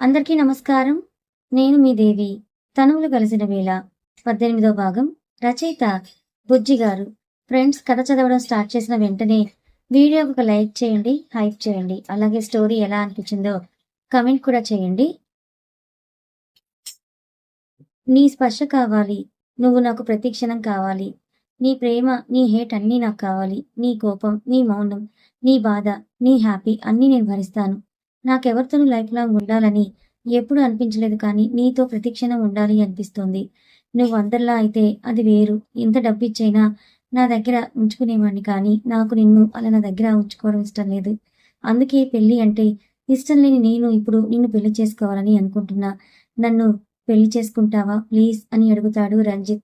అందరికీ నమస్కారం. నేను మీ దేవి. తనువులు కలిసిన వేళ 18వ భాగం. రచయిత బుజ్జి గారు. ఫ్రెండ్స్, కథ చదవడం స్టార్ట్ చేసిన వెంటనే వీడియోకి ఒక లైక్ చేయండి, హైప్ చేయండి. అలాగే స్టోరీ ఎలా అనిపించిందో కమెంట్ కూడా చేయండి. నీ స్పర్శ కావాలి, నువ్వు నాకు ప్రతి క్షణం కావాలి. నీ ప్రేమ, నీ హేట్ అన్నీ నాకు కావాలి. నీ కోపం, నీ మౌనం, నీ బాధ, నీ హ్యాపీ అన్నీ నేను భరిస్తాను. నాకెవరితోనూ లైఫ్ లాంగ్ ఉండాలని ఎప్పుడూ అనిపించలేదు, కానీ నీతో ప్రతిక్షణం ఉండాలి అనిపిస్తోంది. నువ్వు అందరిలా అయితే అది వేరు. ఎంత డబ్బిచ్చైనా నా దగ్గర ఉంచుకునేవాడిని, కానీ నాకు నిన్ను అలా నా దగ్గర ఉంచుకోవడం ఇష్టం లేదు. అందుకే పెళ్లి అంటే ఇష్టం లేని నేను ఇప్పుడు నిన్ను పెళ్లి చేసుకోవాలని అనుకుంటున్నా. నన్ను పెళ్లి చేసుకుంటావా ప్లీజ్ అని అడుగుతాడు రంజిత్.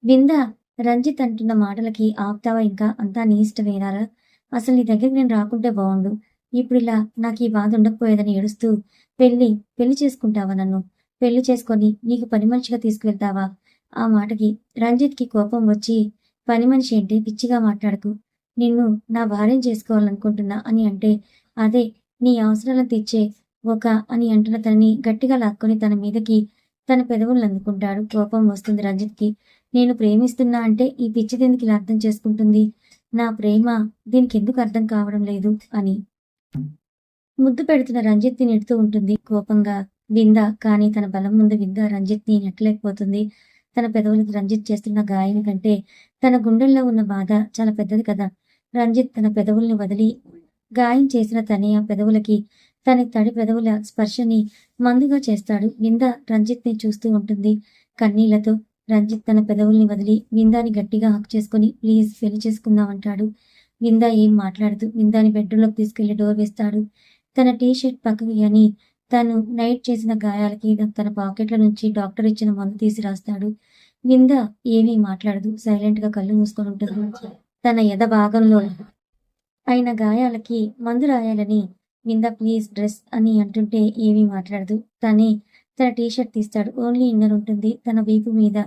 విందా, రంజిత్ అంటున్న మాటలకి ఆపుతావా ఇంకా? అంతా నీ ఇష్టమేనారా? అసలు నీ దగ్గరికి నేను రాకుంటే బావుండు. ఇప్పుడిలా నాకీ బాధ ఉండకపోయేదని ఏడుస్తూ పెళ్లి చేసుకుంటావా నన్ను? పెళ్లి చేసుకొని నీకు పని మనిషిగా తీసుకువెళ్తావా? ఆ మాటకి రంజిత్‌కి కోపం వచ్చి, పని మనిషి ఏంటి? పిచ్చిగా మాట్లాడకు. నిన్ను నా భార్యని చేసుకోవాలనుకుంటున్నా అని అంటే, అదే నీ అవసరాలను తీర్చే ఒక అని అంటున్న తనని గట్టిగా లాక్కొని తన మీదకి తన పెదవులను అందుకుంటాడు. కోపం వస్తుంది రంజిత్‌కి. నేను ప్రేమిస్తున్నా అంటే ఈ పిచ్చిదెందుకు ఇలా అర్థం చేసుకుంటుంది? నా ప్రేమ దీనికెందుకు అర్థం కావడం లేదు అని. ముద్దు పెడుతున్న రంజిత్‌ని నెడుతూ ఉంటుంది కోపంగా వింద. కానీ తన బలం ముందు వింద రంజిత్‌ని నెట్టలేకపోతుంది. తన పెదవులకి రంజిత్ చేస్తున్న గాయం కంటే తన గుండెల్లో ఉన్న బాధ చాలా పెద్దది కదా! రంజిత్ తన పెదవుల్ని వదిలి గాయం చేసిన తనయ పెదవులకి తన తడి పెదవుల స్పర్శని మందుగా చేస్తాడు. వింద రంజిత్‌ని చూస్తూ ఉంటుంది కన్నీళ్లతో. రంజిత్ తన పెదవుల్ని వదిలి విందాని గట్టిగా హక్ చేసుకొని ప్లీజ్ పెళ్లి చేసుకుందాం అంటాడు. వింద ఏం మాట్లాడుతూ విందాని బెడ్రూమ్‌లోకి తీసుకెళ్లి డోర్ వేస్తాడు. తన టీ షర్ట్ పక్కకి అని తను నైట్ చేసిన గాయాలకి తన పాకెట్ల నుంచి డాక్టర్ ఇచ్చిన మందు తీసి రాస్తాడు. వింద ఏమీ మాట్లాడదు. సైలెంట్ గా కళ్ళు మూసుకొని ఉంటుంది. తన ఎద భాగంలో అయిన గాయాలకి మందు రాయాలని వింద ప్లీజ్ డ్రెస్ అని అంటుంటే ఏమీ మాట్లాడదు. తన టీ షర్ట్ తీస్తాడు. ఓన్లీ ఇన్నర్ ఉంటుంది. తన వీపు మీద,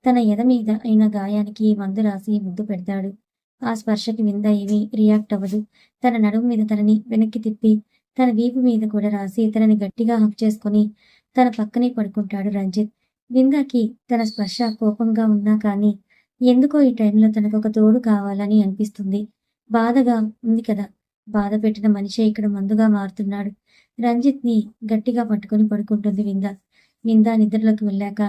తన ఎద మీద అయిన గాయానికి మందు రాసి ముద్దు పెడతాడు. ఆ స్పర్శకి వింద ఏమీ రియాక్ట్ అవ్వదు. తన నడుము మీద తనని వెనక్కి తిప్పి తన వీపు మీద కూడా రాసి తనని గట్టిగా హక్ చేసుకొని తన పక్కనే పడుకుంటాడు రంజిత్. విందాకి తన స్పర్శ కోపంగా ఉన్నా కానీ ఎందుకో ఈ టైంలో తనకొక తోడు కావాలని అనిపిస్తుంది. బాధగా ఉంది కదా! బాధ పెట్టిన మనిషే ఇక్కడ మందుగా మారుతున్నాడు. రంజిత్ ని గట్టిగా పట్టుకొని పడుకుంటుంది వింద. వింద నిద్రలోకి వెళ్ళాక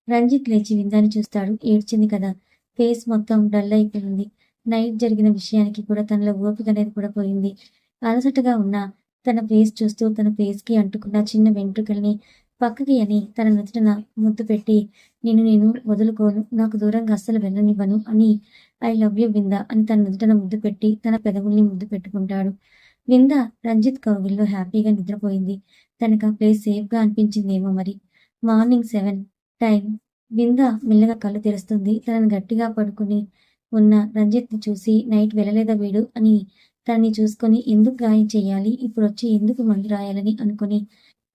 రంజిత్ లేచి విందాని చూస్తాడు. ఏడ్చింది కదా! ఫేస్ మొత్తం డల్ అయిపోయింది. నైట్ జరిగిన విషయానికి కూడా తనలో ఓపిక అనేది కూడా పోయింది. అలసటగా ఉన్న తన ఫేస్ చూస్తూ తన ఫేస్‌కి అంటుకున్న చిన్న వెంట్రుకల్ని పక్కకి అని తన నుదుటన ముద్దు పెట్టి, నిన్ను నేను వదులుకోను, నాకు దూరంగా అస్సలు వెళ్ళనివ్వను అని ఐ లవ్ యూ వింద అని తన నుదుటన ముద్దు పెట్టి తన పెదవుల్ని ముద్దు పెట్టుకుంటాడు. వింద రంజిత్ కౌగిల్లో హ్యాపీగా నిద్రపోయింది. తనకు ఆ ప్లేస్ సేఫ్‌గా అనిపించిందేమో మరి. Morning 7 time. వింద మెల్లగా కళ్ళు తెరుస్తుంది. తనని గట్టిగా పడుకుని ఉన్న రంజిత్‌ని చూసి నైట్ వెళ్ళలేదా వీడు అని తనని చూసుకొని ఎందుకు గాయం చెయ్యాలి? ఇప్పుడొచ్చి ఎందుకు మందు రాయాలని అనుకుని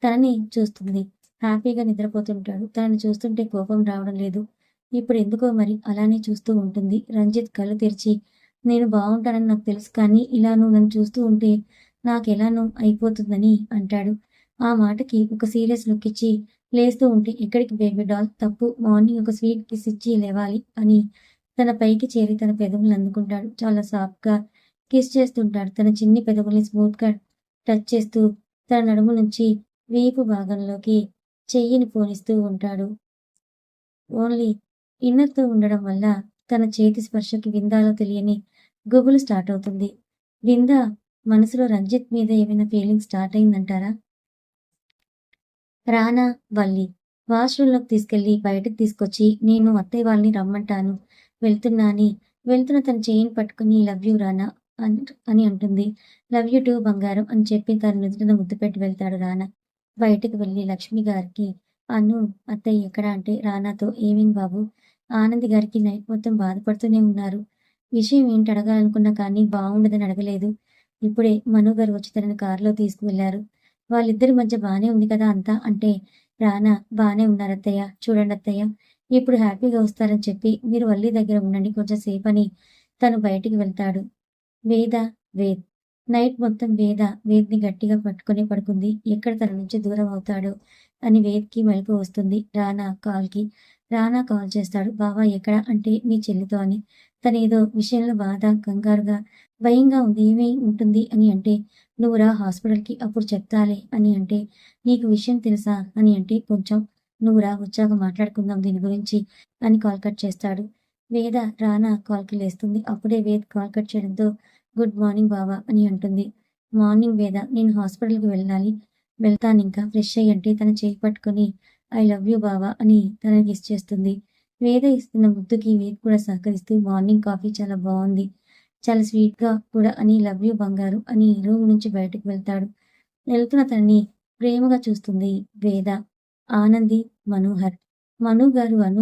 తనని చూస్తుంది. హ్యాపీగా నిద్రపోతుంటాడు. తనని చూస్తుంటే కోపం రావడం లేదు. ఇప్పుడెందుకో మరి అలానే చూస్తూ ఉంటుంది. రంజిత్ కళ్ళు తెరిచి, నేను బావుంటానని నాకు తెలుసు, కానీ ఇలా నువ్వు నన్ను చూస్తూ ఉంటే నాకెలానో అయిపోతుందని అంటాడు. ఆ మాటకి ఒక సీరియస్ లుక్ ఇచ్చి లేస్తూ ఉంటే, ఎక్కడికి బేబీ డాల్, తప్పు. మార్నింగ్ ఒక స్వీట్ కిస్ ఇచ్చి లేవాలి అని తన పైకి చేరి తన పెదవులను అందుకుంటాడు. చాలా సాఫ్ట్‌గా కిస్ చేస్తుంటాడు. తన చిన్ని పెదవుల్ని స్మూత్‌గా టచ్ చేస్తూ తన నడుము నుంచి వీపు భాగంలోకి చెయ్యిని పోనిస్తూ ఉంటాడు. ఓన్లీ ఇన్నర్‌తో ఉండడం వల్ల తన చేతి స్పర్శకి విందాలో తెలియని గుబులు స్టార్ట్ అవుతుంది. వింద మనసులో రంజిత్ మీద ఏమైనా ఫీలింగ్ స్టార్ట్ అయిందంటారా? రానా, వల్లి వాష్‌రూమ్‌లోకి తీసుకెళ్లి బయటకు తీసుకొచ్చి, నేను అత్తయ్య వాళ్ళని రమ్మంటాను, వెళ్తున్నా అని వెళ్తున్న తన చెయ్యిని పట్టుకుని లవ్ యూ రానా అని అంటుంది. లవ్ యూ టూ బంగారం అని చెప్పి తన నుదుటిన ముద్దు పెట్టి వెళ్తాడు రానా. బయటకు వెళ్లి లక్ష్మి గారికి అను అత్తయ్య ఎక్కడ అంటే రానాతో, ఏమైంది బాబు? ఆనంది గారికి నైట్ మొత్తం బాధపడుతూనే ఉన్నారు. విషయం ఏంటి అడగాలనుకున్నా కానీ బావుండదని అడగలేదు. ఇప్పుడే మను గారు వచ్చి తనని కారులో తీసుకువెళ్లారు. వాళ్ళిద్దరి మధ్య బానే ఉంది కదా అంతా అంటే, రానా బానే ఉన్నారత్తయ్య. చూడండి అత్తయ్య, ఇప్పుడు హ్యాపీగా వస్తారని చెప్పి మీరు వల్లి దగ్గర ఉండండి కొంచెం సేపని తను బయటికి వెళ్తాడు. వేద, వేద్ నైట్ మొత్తం వేద్‌ని గట్టిగా పట్టుకొని పడుకుంది. ఎక్కడ తన నుంచి దూరం అవుతాడో అని వేద్‌కి మెలుకువ వస్తుంది. రానా కాల్ చేస్తాడు. బావ ఎక్కడ? అంటే మీ చెల్లితో అని. తనేదో విషయంలో బాధ, కంగారుగా, భయంగా ఉంది. ఏమై ఉంటుంది అని అంటే, నువ్వు రా హాస్పిటల్‌కి అప్పుడు చెప్తాలే అని అంటే, నీకు విషయం తెలుసా? అని అంటే, కొంచెం నువ్వు రా వచ్చాక మాట్లాడుకుందాం దీని గురించి అని కాల్ కట్ చేస్తాడు. రానా కాల్‌కి లేస్తుంది. అప్పుడే వేద్ కాల్ కట్ చేయడంతో గుడ్ మార్నింగ్ బావ అని అంటుంది. మార్నింగ్ నేను హాస్పిటల్‌కి వెళ్ళాలి. వెళ్తానింకా ఫ్రెష్ అయ్యి అంటే తన చేయి పట్టుకొని ఐ లవ్ యూ బావ అని తనని కిస్ చేస్తుంది. ఇస్తున్న ముద్దుకి వేద్ కూడా సహకరిస్తూ మార్నింగ్ కాఫీ చాలా బావుంది. చాలా స్వీట్‌గా కూడా అని లవ్ యూ బంగారు అని రూమ్ నుంచి బయటకు వెళ్తాడు. వెళ్తున్న తనని ప్రేమగా చూస్తుంది వేద. ఆనంది, మనోహర్. అను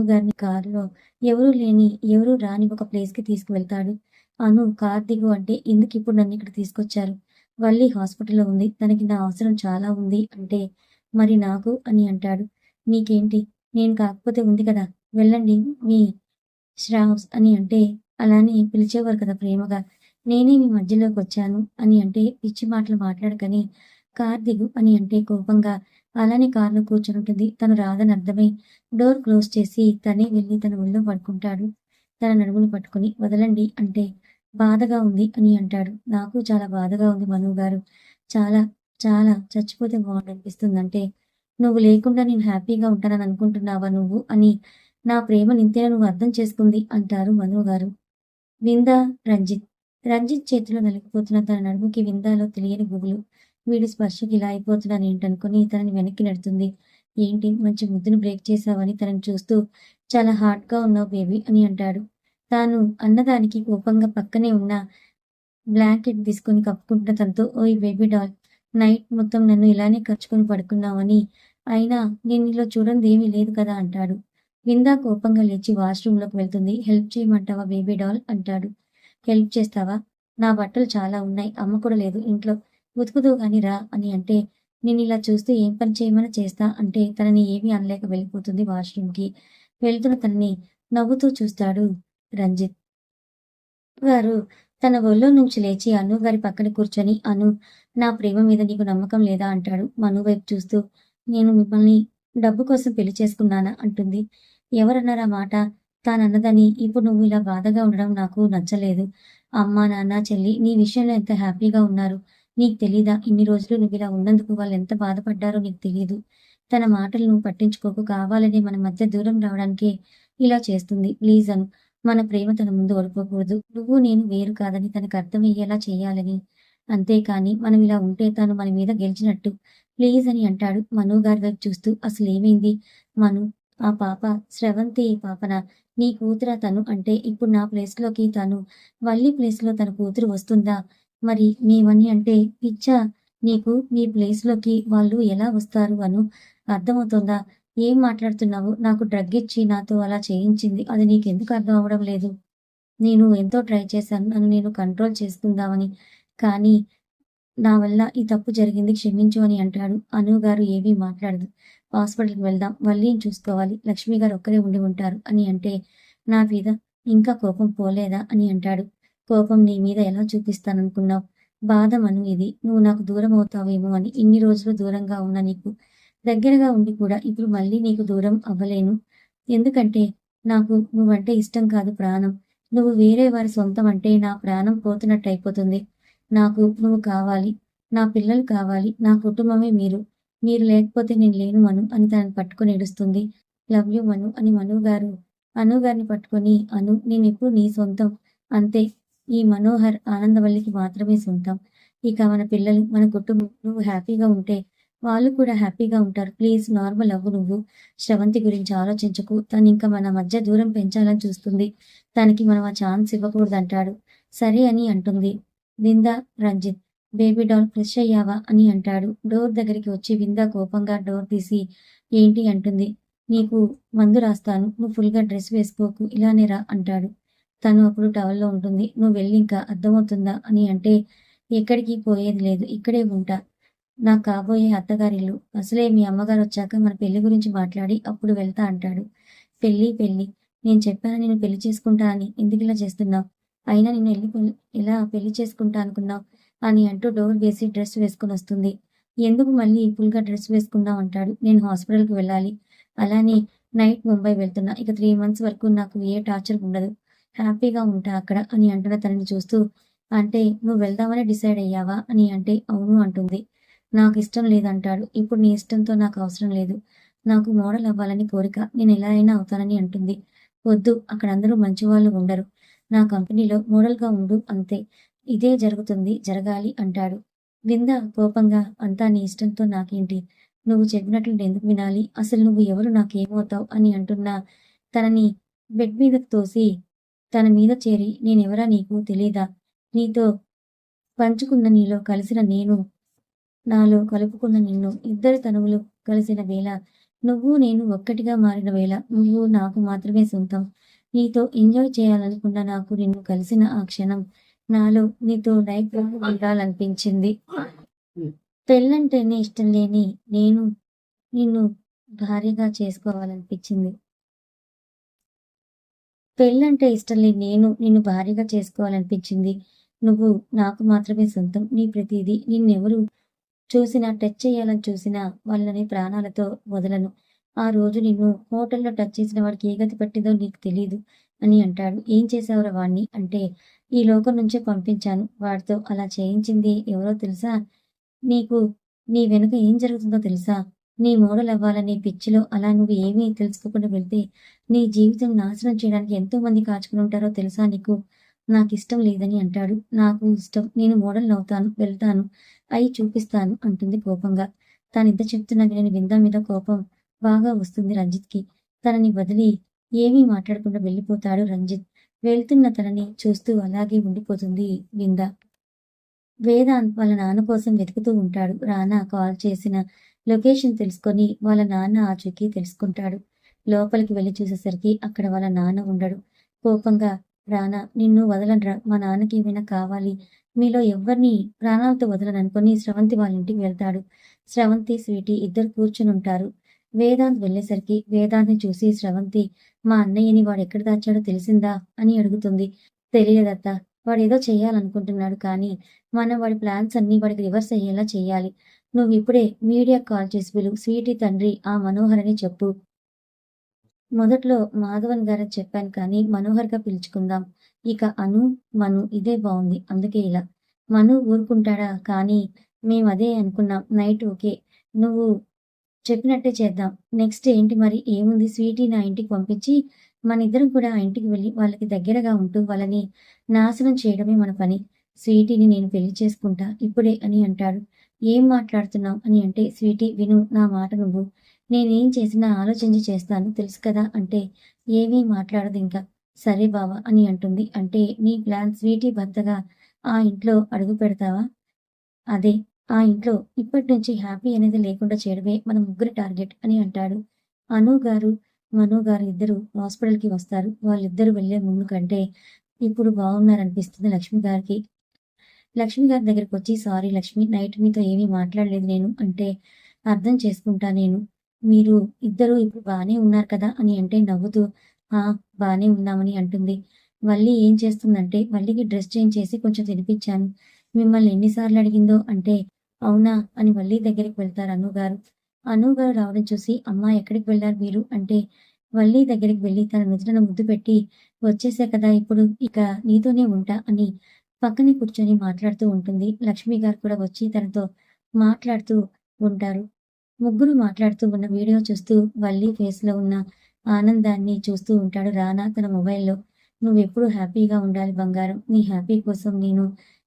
గారిని కారులో ఎవరూ రాని ఒక ప్లేస్‌కి తీసుకువెళ్తాడు. అను కారు దిగు అంటే ఎందుకిప్పుడు నన్నిక్కడ తీసుకొచ్చారు? వల్లి హాస్పిటల్‌లో ఉంది. తనకి నా అవసరం చాలా ఉంది అంటే, మరి నాకు అని అంటాడు. నీకేంటి? నేను కాకపోతే ఉంది కదా! వెళ్ళండి మీ శ్రావ్స్ అని అంటే, అలా అని పిలిచేవారు కదా ప్రేమగా. నేనే మీ మధ్యలోకొచ్చాను అని అంటే, పిచ్చి మాటలు మాట్లాడకని కారు దిగు అని అంటే కోపంగా అలానే కారులో కూర్చొనుంటుంది. తను రాదని అర్థమై డోర్ క్లోజ్ చేసి తనే వెళ్లి తన ఒళ్ళో పడుకుంటాడు. తన నడుముని పట్టుకొని వదలండి అంటే బాధగా ఉంది అని అంటాడు. నాకు చాలా బాధగా ఉంది మను గారు. చాలా, చాలా చచ్చిపోతే బావుండనిపిస్తుందంటే, నువ్వు లేకుండా నేను హ్యాపీగా ఉంటానని అనుకుంటున్నావా నువ్వు? అని నా ప్రేమనింతేనా నువ్వు అర్థం చేసుకుంది అంటారు మను గారు. విందా, రంజిత్. రంజిత్ చేతిలో నలిగిపోతున్న తన నడుముకి విందాలో తెలియని గుబులు. వీడి స్పర్శకి ఇలా అయిపోతున్నానేంటనుకుని తనని వెనక్కి నెడుతుంది. ఏంటి మంచి ముద్దును బ్రేక్ చేశావని తనని చూస్తూ చాలా హాట్‌గా ఉన్నావు బేబీ అని అంటాడు. తాను అన్నదానికి కోపంగా పక్కనే ఉన్న బ్లాంకెట్ తీసుకొని కప్పుకుంటున్న తనతో ఓయ్ బేబీ డాల్ నైట్ మొత్తం నన్ను ఇలానే కరుచుకొని పడుకున్నావని అయినా నేను నీలో చూడందేమీ లేదు కదా అంటాడు. విందా కోపంగా లేచి వాష్‌రూమ్‌లోకి వెళ్తుంది. హెల్ప్ చేయమంటావా బేబీ డాల్ అంటాడు. హెల్ప్ చేస్తావా? నా బట్టలు చాలా ఉన్నాయి. అమ్మ కూడా లేదు ఇంట్లో. ఉతుకుదువు గాని రా అని అంటే, నిన్నిలా చూస్తూ ఏం పని చేయమన్నా చేస్తా అంటే తనని ఏమీ అనలేక వెళ్ళిపోతుంది వాష్‌రూమ్‌కి. వెళ్తున్న తనని నవ్వుతూ చూస్తాడు రంజిత్. గారు తన ఒళ్ళో నుంచి లేచి అను గారి పక్కన కూర్చొని, అను నా ప్రేమ మీద నీకు నమ్మకం లేదా అంటాడు. మను వైపు చూస్తూ, నేను మిమ్మల్ని డబ్బు కోసం పెళ్లి చేసుకున్నానా అంటుంది. ఎవరన్నారా మాట? తానన్నదని ఇప్పుడు నువ్వు ఇలా బాధగా ఉండడం నాకు నచ్చలేదు. అమ్మ, నాన్న, చెల్లి నీ విషయంలో ఎంత హ్యాపీగా ఉన్నారు. నీకు తెలీదా? ఇన్ని రోజులు నువ్విలా ఉన్నందుకు వాళ్ళెంత బాధపడ్డారో నీకు తెలీదు. తన మాటలు నువ్వు పట్టించుకోకు. కావాలనే మన మధ్య దూరం రావడానికే ఇలా చేస్తుంది. ప్లీజ్ అను. మన ప్రేమ తన ముందు ఓడిపోకూడదు. నువ్వు నేను వేరు కాదని తనకు అర్థమయ్యేలా చేయాలని. అంతేకాని మనం ఇలా ఉంటే తను మన మీద గెలిచినట్టు. ప్లీజ్ అని అంటాడు మను గారి వైపు చూస్తూ. అసలేమైంది? మను ఆ పాప స్రవంతి పాపన నీ కూతురా తను అంటే ఇప్పుడు నా ప్లేస్‌లోకి తను వల్లి ప్లేస్‌లో తన కూతురు వస్తుందా? మరి మేమని అంటే పిచ్చా నీకు? నీ ప్లేస్‌లోకి వాళ్ళు ఎలా వస్తారు అను? అర్థమవుతోందా? ఏం మాట్లాడుతున్నావు? నాకు డ్రగ్ ఇచ్చి నాతో అలా చేయించింది. అది నీకెందుకు అర్థం అవ్వడం లేదు? నేను ఎంతో ట్రై చేశాను. నన్ను నేను కంట్రోల్ చేసుకుందామని. కానీ నా వల్ల ఈ తప్పు జరిగింది క్షమించు అని అంటాడు. అను గారు ఏమీ మాట్లాడదు. హాస్పిటల్‌కి వెళ్దాం. వల్లిని చూసుకోవాలి. లక్ష్మి గారు ఒక్కరే ఉండి ఉంటారు అని అంటే, నా మీద ఇంకా కోపం పోలేదా అని అంటాడు. కోపం నీ మీద ఎలా చూపిస్తాననుకున్నావు? బాధ మను ఇది. నువ్వు నాకు దూరం అవుతావేమో అని ఇన్ని రోజులు దూరంగా ఉన్న నీకు దగ్గరగా ఉండి కూడా ఇప్పుడు మళ్ళీ నీకు దూరం అవ్వలేను. ఎందుకంటే నాకు నువ్వంటే ఇష్టం కాదు ప్రాణం. నువ్వు వేరే వారి సొంతం అంటే నా ప్రాణం పోతున్నట్టయిపోతుంది. నాకు నువ్వు కావాలి. నా పిల్లలు కావాలి. నా కుటుంబమే మీరు. మీరు లేకపోతే నేను లేను మను అని తనని పట్టుకొని ఏడుస్తుంది. లవ్ యూ మను అని అను గారిని పట్టుకొని అను నేనెప్పుడు నీ సొంతం. అంతే. ఈ మనోహర్, ఆనందవల్లికి మాత్రమే సొంతం. ఇక మన పిల్లలు, మన కుటుంబం నువ్వు హ్యాపీగా ఉంటే వాళ్ళు కూడా హ్యాపీగా ఉంటారు. ప్లీజ్ నార్మల్ అవ్వు నువ్వు. శ్రవంతి గురించి ఆలోచించకు. తనింక మన మధ్య దూరం పెంచాలని చూస్తుంది. తనకి మనం ఆ ఛాన్స్ ఇవ్వకూడదంటాడు. సరే అని అంటుంది. విందా, రంజిత్ బేబీ డాల్ ఫ్రెష్ అయ్యావా అని అంటాడు. డోర్ దగ్గరికి వచ్చి విందా కోపంగా డోర్ తీసి ఏంటి అంటుంది. నీకు మందు రాస్తాను. నువ్వు ఫుల్‌గా డ్రెస్ వేసుకోకు. ఇలానే రా అంటాడు. తను అప్పుడు టవల్‌లో ఉంటుంది. నువ్వు వెళ్ళింక అర్థమవుతుందా అని అంటే ఎక్కడికి పోయేది లేదు. ఇక్కడే ఉంటా. నా కాబోయే అత్తగారిల్లు. అసలే మీ అమ్మగారొచ్చాక మన పెళ్లి గురించి మాట్లాడి అప్పుడు వెళ్తా అంటాడు. పెళ్లి. నేను చెప్పానా నిన్ను పెళ్లి చేసుకుంటా అని. ఎందుకిలా చేస్తున్నావు? అయినా నిన్ను ఎలా పెళ్లి చేసుకుంటా అనుకున్నావు? అని అంటూ డోర్ వేసి డ్రెస్ వేసుకొని వస్తుంది. ఎందుకు మళ్ళీ ఫుల్‌గా డ్రెస్ వేసుకున్నావు అంటాడు. నేను హాస్పిటల్‌కి వెళ్ళాలి. అలానే నైట్ ముంబై వెళ్తున్నా. ఇక 3 మంత్స్ వరకు నాకు ఏ టార్చర్ ఉండదు. హ్యాపీగా ఉంటా అక్కడ అని అంటున్న తనని చూస్తూ, అంటే నువ్వు వెళ్దామని డిసైడ్ అయ్యావా? అని అంటే అవును అంటుంది. నాకు ఇష్టం లేదంటాడు. ఇప్పుడు నీ ఇష్టంతో నాకు అవసరం లేదు. నాకు మోడల్ అవ్వాలని కోరిక. నేను ఎలా అయినా అవుతానని అంటుంది. వద్దు అక్కడ అందరూ మంచివాళ్ళు ఉండరు. నా కంపెనీలో మోడల్‌గా ఉండు అంతే. ఇదే జరుగుతుంది, జరగాలి అంటాడు. విందా కోపంగా అంతా నీ ఇష్టంతో నాకేంటి? నువ్వు చెప్పినట్లు నేనెందుకు వినాలి? అసలు నువ్వు ఎవరు? నాకేమవుతావు? అని అంటున్నా తనని బెడ్ మీదకు తోసి తన మీద చేరి నేనెవరా నీకు తెలీదా? నీతో పంచుకున్న నీలో కలిసిన నేను, నాలో కలుపుకున్న నిన్ను, ఇద్దరి తనువులు కలిసిన వేళ, నువ్వు నేను ఒక్కటిగా మారిన వేళ, నువ్వు నాకు మాత్రమే సొంతం. నీతో ఎంజాయ్ చేయాలనుకున్న నాకు నిన్ను కలిసిన ఆ క్షణం, నాలో నీతో లైఫ్ లాంగ్ ఉండాలనిపించింది. పెళ్ళంటేనే ఇష్టం లేని నేను నిన్ను భార్యగా చేసుకోవాలనిపించింది. పెళ్ళంటే ఇష్టం లేని నేను నిన్ను భార్యగా చేసుకోవాలనిపించింది. నువ్వు నాకు మాత్రమే సొంతం. నీ ప్రతీదీ. నిన్నెవరు చూసినా, టచ్ చేయాలని చూసినా వాళ్ళని ప్రాణాలతో వదలను. ఆ రోజు నిన్ను హోటల్‌లో టచ్ చేసిన వాడికి ఏ గతి పట్టిందో నీకు తెలీదు అని అంటాడు. ఏం చేశావురా వాడిని? అంటే ఈ లోకం నుంచే పంపించాను. వాడితో అలా చేయించింది ఎవరో తెలుసా? నీకు నీ వెనుక ఏం జరుగుతుందో తెలుసా? నీ మోడలవ్వాలనే పిచ్చిలో అలా నువ్వు ఏమీ తెలుసుకోకుండా వెళ్తే, నీ జీవితం నాశనం చేయడానికి ఎంతోమంది కాచుకునుంటారో తెలుసా నీకు? నాకిష్టం లేదని అంటాడు. నాకు ఇష్టం. నేను మోడల్‌నవుతాను, వెళ్తాను, అయి చూపిస్తాను అంటుంది కోపంగా. తానింత చెప్తున్నా వినని విందా మీద కోపం బాగా వస్తుంది రంజిత్‌కి. తనని వదిలి ఏమీ మాట్లాడకుండా వెళ్ళిపోతాడు రంజిత్. వెళ్తున్న తనని చూస్తూ అలాగే ఉండిపోతుంది వింద. వేదాంత్ వాళ్ళ నాన్న కోసం వెతుకుతూ ఉంటాడు. రానా కాల్ చేసిన లొకేషన్ తెలుసుకొని వాళ్ళ నాన్న ఆచూకీ తెలుసుకుంటాడు. లోపలికి వెళ్లి చూసేసరికి అక్కడ వాళ్ళ నాన్న ఉండడు. కోపంగా రానా నిన్ను వదలనురా, మా నాన్నకి ఏమైనా కావాలి, మీలో ఎవ్వరిని ప్రాణాలతో వదలననుకొని స్రవంతి వాళ్ళ ఇంటికి వెళ్తాడు. స్రవంతి, స్వీటీ ఇద్దరు కూర్చునుంటారు. వేదాంత్ వెళ్ళేసరికి వేదాంత్‌ని చూసి స్రవంతి, మా అన్నయ్యని వాడెక్కడ దాచాడో తెలిసిందా? అని అడుగుతుంది. తెలియదత్తా. వాడేదో చెయ్యాలనుకుంటున్నాడు కానీ మనం వాడి ప్లాన్స్ అన్నీ వాడికి రివర్స్ అయ్యేలా చెయ్యాలి. నువ్విప్పుడే మీడియాకి కాల్ చేసి పిలువు. స్వీటీ తండ్రి ఆ మనోహర్ అని చెప్పు. మొదట్లో మాధవన్ గారని చెప్పాను కానీ మనోహర్‌గా పిలుచుకుందాం. ఇక అను, మను ఇదే బావుంది. అందుకే ఇలా. మను ఊరుకుంటాడా? కానీ మేమదే అనుకున్నాం. Night okay. నువ్వు చెప్పినట్టే చేద్దాం. నెక్స్ట్ ఏంటి మరి? ఏముంది స్వీటీని ఆ ఇంటికి పంపించి, మనిద్దరం కూడా ఆ ఇంటికి వెళ్లి వాళ్ళకి దగ్గరగా ఉంటూ వాళ్ళని నాశనం చేయడమే మన పని. స్వీటీని నేను పెళ్లి చేసుకుంటా ఇప్పుడే అని అంటాడు. ఏం మాట్లాడుతున్నావు? అని అంటే, స్వీటీ విను నా మాట నువ్వు. నేనేం చేసినా ఆలోచించి చేస్తాను తెలుసు కదా! అంటే, ఏమీ మాట్లాడదింక. సరే బావ అని అంటుంది. అంటే నీ ప్లాన్ స్వీటీ భర్తగా ఆ ఇంట్లో అడుగు పెడతావా? అదే. ఆ ఇంట్లో ఇప్పటినుంచి హ్యాపీ అనేది లేకుండా చేయడమే మన ముగ్గురి టార్గెట్ అని అంటాడు. అను గారు, మను గారు ఇద్దరు హాస్పిటల్‌కి వస్తారు. వాళ్ళిద్దరూ వెళ్ళే ముందు కంటే ఇప్పుడు బాగున్నారనిపిస్తుంది లక్ష్మి గారికి. లక్ష్మి గారి దగ్గరకొచ్చి సారీ లక్ష్మి నైట్ మీతో ఏమీ మాట్లాడలేదు నేను అంటే, అర్థం చేసుకుంటా నేను. మీరు ఇద్దరూ ఇప్పుడు బానే ఉన్నారు కదా! అని అంటే నవ్వుతూ, ఆ! బానే ఉన్నామని అంటుంది. వల్లి ఏం చేస్తుందంటే వల్లికి డ్రెస్ చేంజ్ చేసి కొంచెం తినిపించాను. మిమ్మల్ని ఎన్ని సార్లు అడిగిందో అంటే, అవునా! అని వల్లి దగ్గరికి వెళ్తారు అనుగారు. అనుగారు రావడం చూసి అమ్మా ఎక్కడికి వెళ్లారు మీరు? అంటే, వల్లి దగ్గరికి వెళ్లి తన నుదుటన ముద్దు పెట్టి, వచ్చేసా కదా ఇప్పుడు ఇక నీతోనే ఉంటా అని పక్కనే కూర్చొని మాట్లాడుతూ ఉంటుంది. లక్ష్మి గారు కూడా వచ్చి తనతో మాట్లాడుతూ ఉంటారు. ముగ్గురు మాట్లాడుతూ ఉన్న వీడియో చూస్తూ వల్లి ఫేస్‌లో ఉన్న ఆనందాన్ని చూస్తూ ఉంటాడు రానా తన మొబైల్‌లో. "నువ్వెప్పుడూ హ్యాపీగా ఉండాలి బంగారం. నీ హ్యాపీ కోసం నేను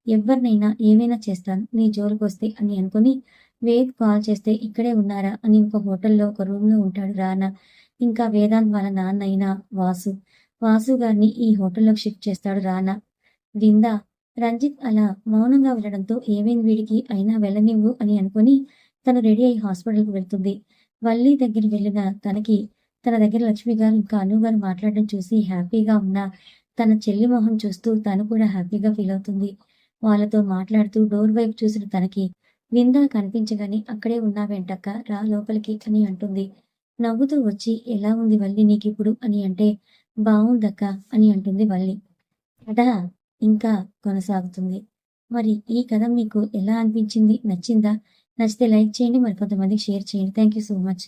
ఎవ్వరినైనా ఏమైనా చేస్తాను. నీ జోలికొస్తే" అని అనుకుని వేద్ కాల్ చేస్తే "ఇక్కడే ఉన్నారా?" అని ఒక హోటల్‌లో ఒక రూమ్‌లో ఉంటాడు రానా. ఇంకా వేదాంత్ వాళ్ళ నాన్న అయిన వాసు. వాసు గారిని ఈ హోటల్‌లోకి షిఫ్ట్ చేస్తాడు రానా. విందా రంజిత్ అలా మౌనంగా వెళ్ళడంతో ఏమైంది వీడికి అయినా వెళ్ళనివ్వు అని అనుకుని తను రెడీ అయ్యి హాస్పిటల్‌కి వెళ్తుంది. వల్లి దగ్గరికి వెళ్ళిన తనకి తన దగ్గర లక్ష్మి గారు ఇంకా అను గారు మాట్లాడడం చూసి హ్యాపీగా ఉన్న తన చెల్లి మొహం చూస్తూ తను కూడా హ్యాపీగా ఫీల్ అవుతుంది. వాళ్ళతో మాట్లాడుతూ డోర్ వైపు చూసిన తనకి విందా కనిపించగానే అక్కడే ఉన్నావేంటక్క రా లోపలికి అని అంటుంది. నవ్వుతూ వచ్చి ఎలా ఉంది వల్లి నీకిప్పుడు అని అంటే బావుందక్క అని అంటుంది వల్లి. కథ ఇంకా కొనసాగుతుంది. మరి ఈ కథ మీకు ఎలా అనిపించింది? నచ్చిందా? నచ్చితే లైక్ చేయండి. మరి కొంతమందికి షేర్ చేయండి. Thank you so much.